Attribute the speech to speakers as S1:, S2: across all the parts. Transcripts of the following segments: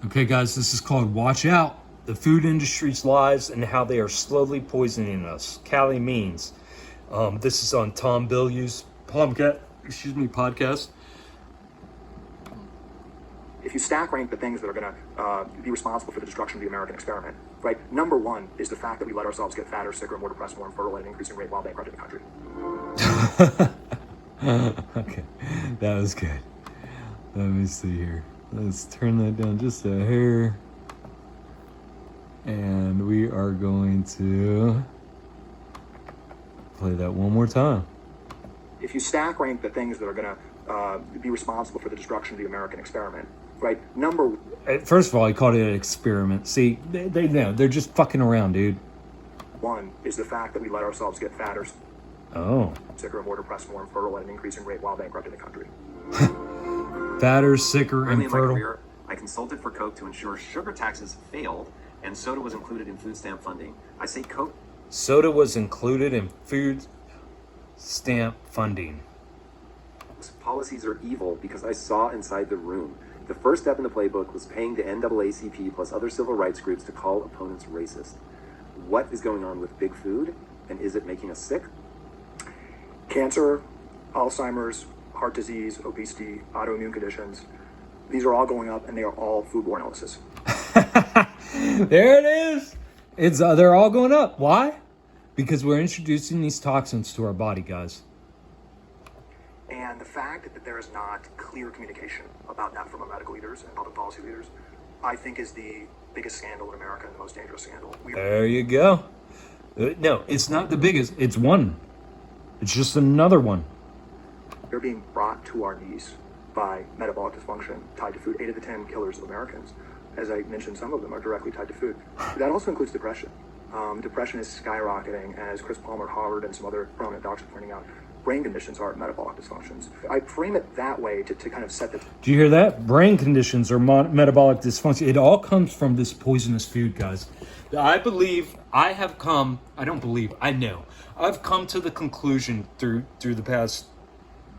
S1: Okay, guys, this is called Watch Out, the food industry's lies and how they are slowly poisoning us. Cali Means. This is on Tom Bilyeu's podcast.
S2: If you stack rank the things that are going to be responsible for the destruction of the American experiment, right? Number one is the fact that we let ourselves get fatter, sicker, more depressed, more infertile at an increasing rate while bankrupting the country.
S1: Okay, that was good. Let me see here. Let's turn that down just a hair. And we are going to play that one more time.
S2: If you stack rank the things that are going to be responsible for the destruction of the American experiment, right?
S1: First of all, he called it an experiment. See, they know. They're just fucking around, dude.
S2: One is the fact that we let ourselves get fatter, sicker, more depressed, more infertile at an increasing rate while bankrupting the country.
S1: Fatter, sicker,
S3: Early in my
S1: infertile.
S3: career, I consulted for Coke to ensure sugar taxes failed and soda was included in food stamp funding. I say Coke.
S1: Soda was included in food stamp funding.
S3: Policies are evil because I saw inside the room. The first step in the playbook was paying the NAACP plus other civil rights groups to call opponents racist. What is going on with big food, and is it making us sick?
S2: Cancer, Alzheimer's, heart disease, obesity, autoimmune conditions. These are all going up, and they are all foodborne illnesses.
S1: There it is. They're all going up. Why? Because we're introducing these toxins to our body, guys.
S2: And the fact that there is not clear communication about that from our medical leaders and public policy leaders, I think is the biggest scandal in America and the most dangerous scandal.
S1: There you go. No, it's not the biggest. It's one. It's just another one.
S2: They're being brought to our knees by metabolic dysfunction tied to food. 8 of the 10 killers of Americans, as I mentioned, some of them are directly tied to food. That also includes depression. Depression is skyrocketing, as Chris Palmer at Harvard and some other prominent docs are pointing out. Brain conditions are metabolic dysfunctions. I frame it that way to kind of set the...
S1: Do you hear that? Brain conditions or metabolic dysfunction. It all comes from this poisonous food, guys. I know. I've come to the conclusion through the past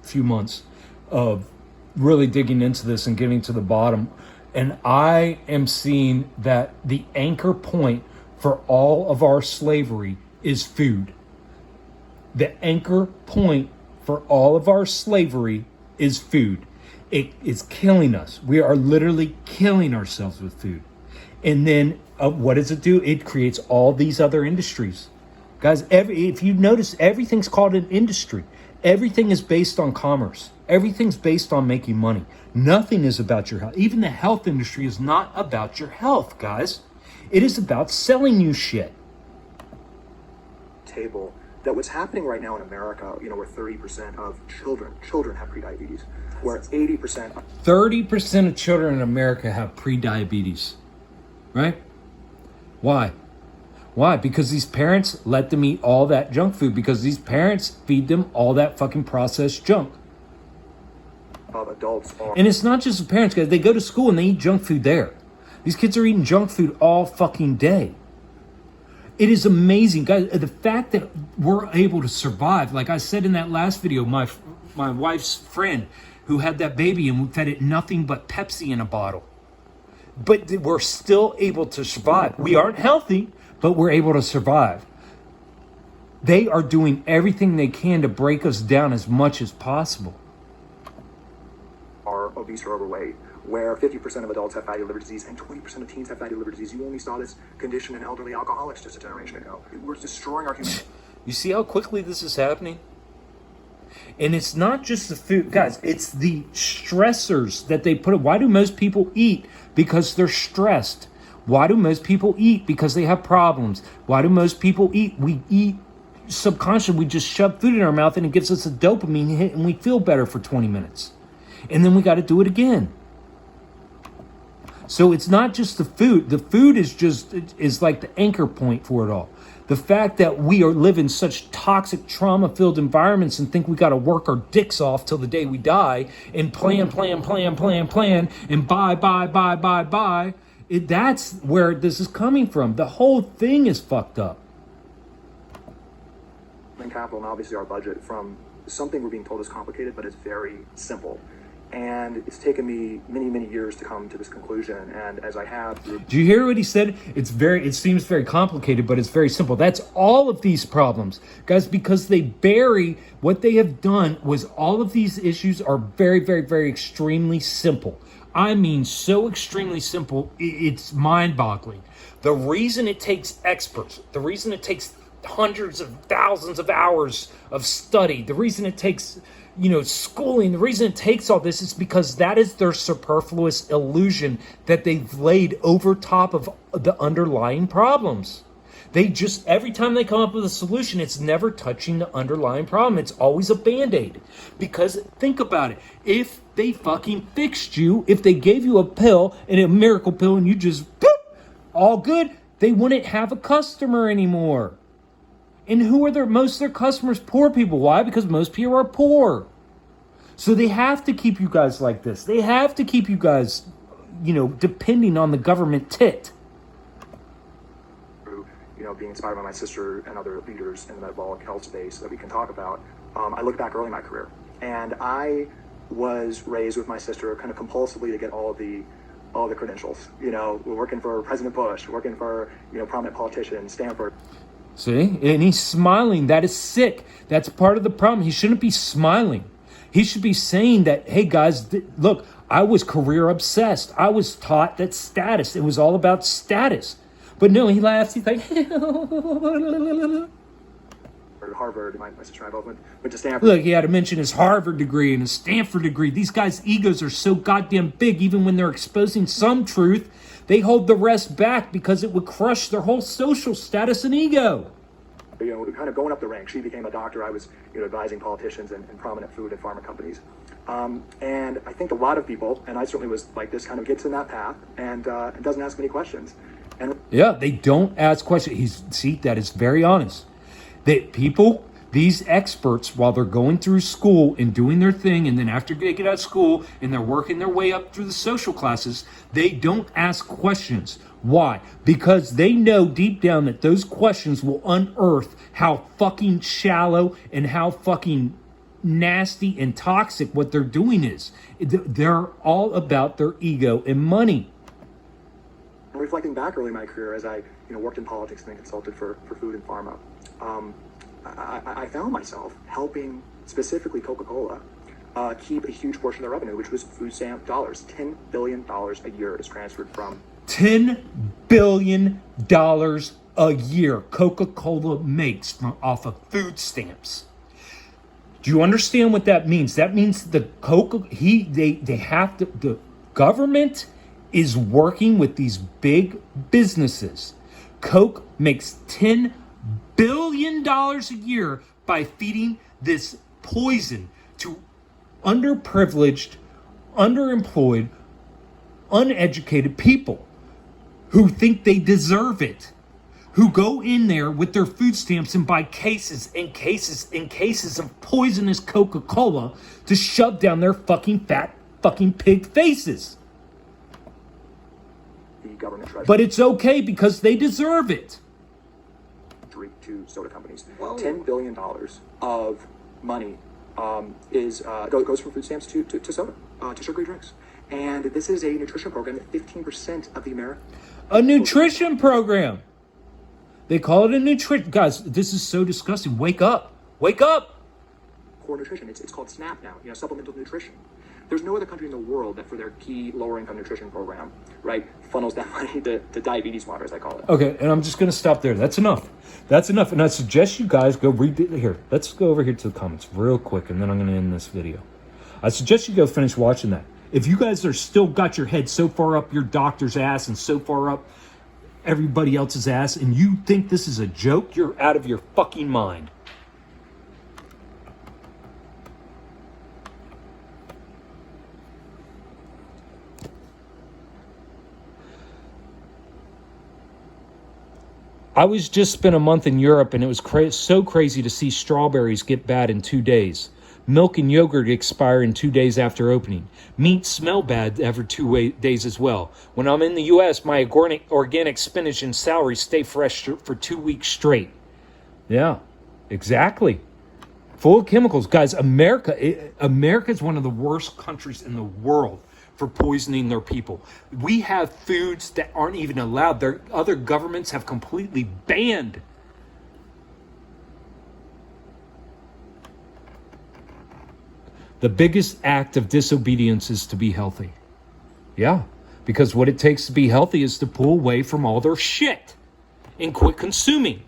S1: few months of really digging into this and getting to the bottom. And I am seeing that the anchor point for all of our slavery is food. The anchor point for all of our slavery is food. It is killing us. We are literally killing ourselves with food. And then what does it do? It creates all these other industries. Guys, if you notice, everything's called an industry. Everything is based on commerce. Everything's based on making money. Nothing is about your health. Even the health industry is not about your health, guys. It is about selling you shit.
S2: Table that what's happening right now in America, where 30% of children have prediabetes, where 80%...
S1: 30% of children in America have prediabetes, right? Why? Why? Because these parents let them eat all that junk food, because these parents feed them all that fucking processed junk.
S2: of adults are...
S1: And it's not just the parents, guys. They go to school and they eat junk food there. These kids are eating junk food all fucking day. It is amazing, guys. The fact that we're able to survive, like I said in that last video, my wife's friend who had that baby and we fed it nothing but Pepsi in a bottle. But we're still able to survive. We aren't healthy, but we're able to survive. They are doing everything they can to break us down as much as possible.
S2: Are obese or overweight, where 50% of adults have fatty liver disease and 20% of teens have fatty liver disease. You only saw this condition in elderly alcoholics just a generation ago. We're destroying our human...
S1: You see how quickly this is happening? And it's not just the food, guys, it's the stressors that they put. Why do most people eat? Because they're stressed. Why do most people eat? Because they have problems. Why do most people eat? We eat subconsciously. We just shove food in our mouth and it gives us a dopamine hit and we feel better for 20 minutes. And then we got to do it again. So it's not just the food. The food is like the anchor point for it all. The fact that we are living such toxic, trauma-filled environments and think we got to work our dicks off till the day we die and plan, and buy. That's where this is coming from. The whole thing is fucked up.
S2: And capital, and obviously our budget, from something we're being told is complicated, but it's very simple. And it's taken me many, many years to come to this conclusion. And as I have,
S1: Do you hear what he said? It seems very complicated, but it's very simple. That's all of these problems, guys, because they bury what they have done was all of these issues are very, very, very extremely simple. I mean, so extremely simple, it's mind-boggling. The reason it takes experts, the reason it takes hundreds of thousands of hours of study, the reason it takes schooling, the reason it takes all this is because that is their superfluous illusion that they've laid over top of the underlying problems. They just, every time they come up with a solution, it's never touching the underlying problem. It's always a Band-Aid. Because think about it. If they fucking fixed you, if they gave you a pill and a miracle pill and you just, boop, all good, they wouldn't have a customer anymore. And who are most of their customers? Poor people. Why? Because most people are poor. So they have to keep you guys like this. They have to keep you guys, depending on the government tit.
S2: Being inspired by my sister and other leaders in the metabolic health space that we can talk about, I look back early in my career, and I was raised with my sister kind of compulsively to get all the credentials. We're working for President Bush, working for prominent politicians, Stanford.
S1: See? And he's smiling. That is sick. That's part of the problem. He shouldn't be smiling. He should be saying that, hey guys, look, I was career obsessed. I was taught that status. It was all about status. But no, he laughs. He's like,
S2: Harvard. My sister and I both went to Stanford.
S1: Look, he had to mention his Harvard degree and his Stanford degree. These guys' egos are so goddamn big, even when they're exposing some truth, they hold the rest back because it would crush their whole social status and ego.
S2: Kind of going up the ranks. She became a doctor. I was, advising politicians and prominent food and pharma companies. And I think a lot of people, and I certainly was like this, kind of gets in that path and doesn't ask many questions. And
S1: yeah, they don't ask questions. That is very honest. These experts, while they're going through school and doing their thing, and then after they get out of school and they're working their way up through the social classes, they don't ask questions. Why? Because they know deep down that those questions will unearth how fucking shallow and how fucking nasty and toxic what they're doing is. They're all about their ego and money.
S2: Reflecting back early in my career as I worked in politics and then consulted for food and pharma, I found myself helping specifically Coca-Cola keep a huge portion of their revenue, which was food stamp dollars. $10 billion a year is transferred from.
S1: $10 billion a year Coca-Cola makes off of food stamps. Do you understand what that means? That means the government is working with these big businesses. Coke makes $10 billion a year by feeding this poison to underprivileged, underemployed, uneducated people who think they deserve it, who go in there with their food stamps and buy cases and cases and cases of poisonous Coca-Cola to shove down their fucking fat fucking pig faces.
S2: The government treasury.
S1: But it's okay because they deserve it.
S2: To soda companies. $10 billion of money goes from food stamps to soda, to sugary drinks. And this is a nutrition program that 15% of the American.
S1: A nutrition program. They call it a nutrition. Guys, this is so disgusting. Wake up. Wake up.
S2: Core nutrition. It's called SNAP now, supplemental nutrition. There's no other country in the world that for their key lower income nutrition program, right, funnels that money to diabetes water, as I call it.
S1: Okay, and I'm just going to stop there. That's enough. That's enough. And I suggest you guys go read it here. Let's go over here to the comments real quick, and then I'm going to end this video. I suggest you go finish watching that. If you guys are still got your head so far up your doctor's ass and so far up everybody else's ass, and you think this is a joke, you're out of your fucking mind. I was just spent a month in Europe, and it was so crazy to see strawberries get bad in 2 days. Milk and yogurt expire in 2 days after opening. Meat smell bad after 2 days as well. When I'm in the U.S., my organic spinach and celery stay fresh for 2 weeks straight. Yeah, exactly. full of chemicals. Guys, America is one of the worst countries in the world for poisoning their people. We have foods that aren't even allowed. Other governments have completely banned. The biggest act of disobedience is to be healthy. Yeah, because what it takes to be healthy is to pull away from all their shit and quit consuming.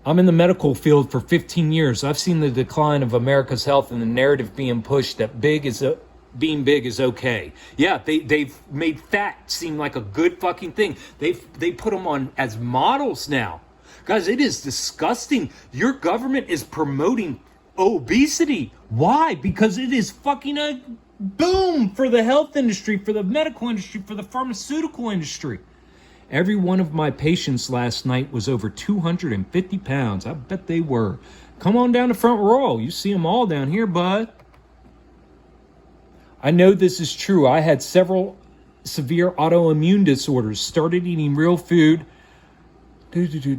S1: I'm in the medical field for 15 years. I've seen the decline of America's health and the narrative being pushed that being big is okay. Yeah, they've made fat seem like a good fucking thing. They put them on as models now. Guys, it is disgusting. Your government is promoting obesity. Why? Because it is fucking a boom for the health industry, for the medical industry, for the pharmaceutical industry. Every one of my patients last night was over 250 pounds. I bet they were. Come on down the front row. You see them all down here, bud. I know this is true. I had several severe autoimmune disorders. Started eating real food.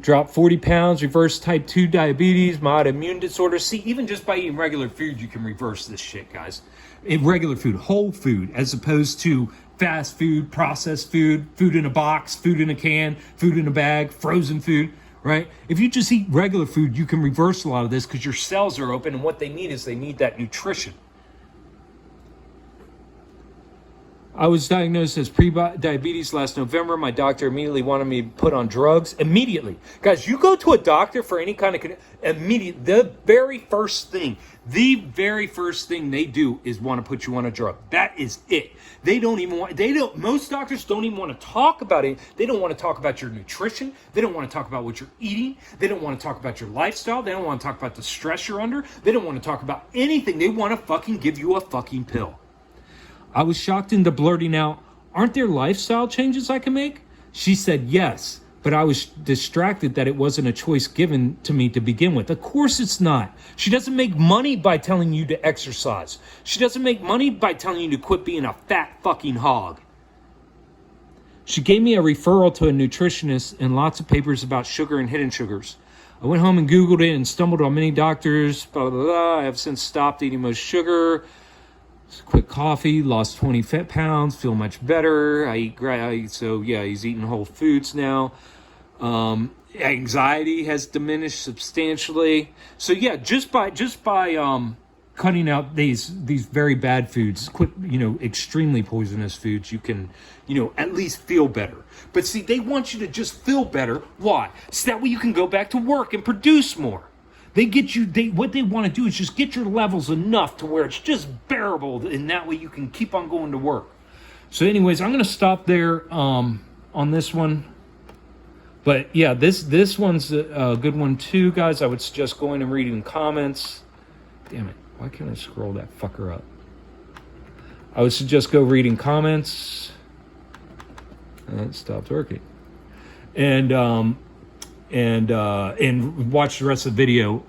S1: Dropped 40 pounds. Reversed type 2 diabetes. My autoimmune disorders. See, even just by eating regular food, you can reverse this shit, guys. Regular food, whole food, as opposed to fast food, processed food, food in a box, food in a can, food in a bag, frozen food, right? If you just eat regular food, you can reverse a lot of this because your cells are open, and what they need is they need that nutrition. I was diagnosed as pre-diabetes last November. My doctor immediately wanted me to put on drugs. Immediately. Guys, you go to a doctor for any kind of... the very first thing they do is want to put you on a drug. That is it. Most doctors don't even want to talk about it. They don't want to talk about your nutrition. They don't want to talk about what you're eating. They don't want to talk about your lifestyle. They don't want to talk about the stress you're under. They don't want to talk about anything. They want to fucking give you a fucking pill. I was shocked into blurting out, aren't there lifestyle changes I can make? She said yes, but I was distracted that it wasn't a choice given to me to begin with. Of course it's not. She doesn't make money by telling you to exercise. She doesn't make money by telling you to quit being a fat fucking hog. She gave me a referral to a nutritionist and lots of papers about sugar and hidden sugars. I went home and Googled it and stumbled on many doctors, blah, blah, blah. I have since stopped eating most sugar. Quit coffee, lost 20 pounds, feel much better. So he's eating whole foods now. Anxiety has diminished substantially. So yeah, just by cutting out these very bad foods, extremely poisonous foods, you can, at least feel better. But see, they want you to just feel better. Why? So that way you can go back to work and produce more. What they want to do is just get your levels enough to where it's just bearable, and that way you can keep on going to work. So anyways, I'm going to stop there on this one. But yeah, this one's a good one too, guys. I would suggest going and reading comments. Damn it, why can't I scroll that fucker up? I would suggest go reading comments. It stopped working. And watch the rest of the video.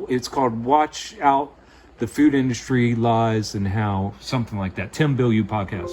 S1: It's called Watch Out, the Food Industry Lies and How, something like that. Tim Bilyeu podcast.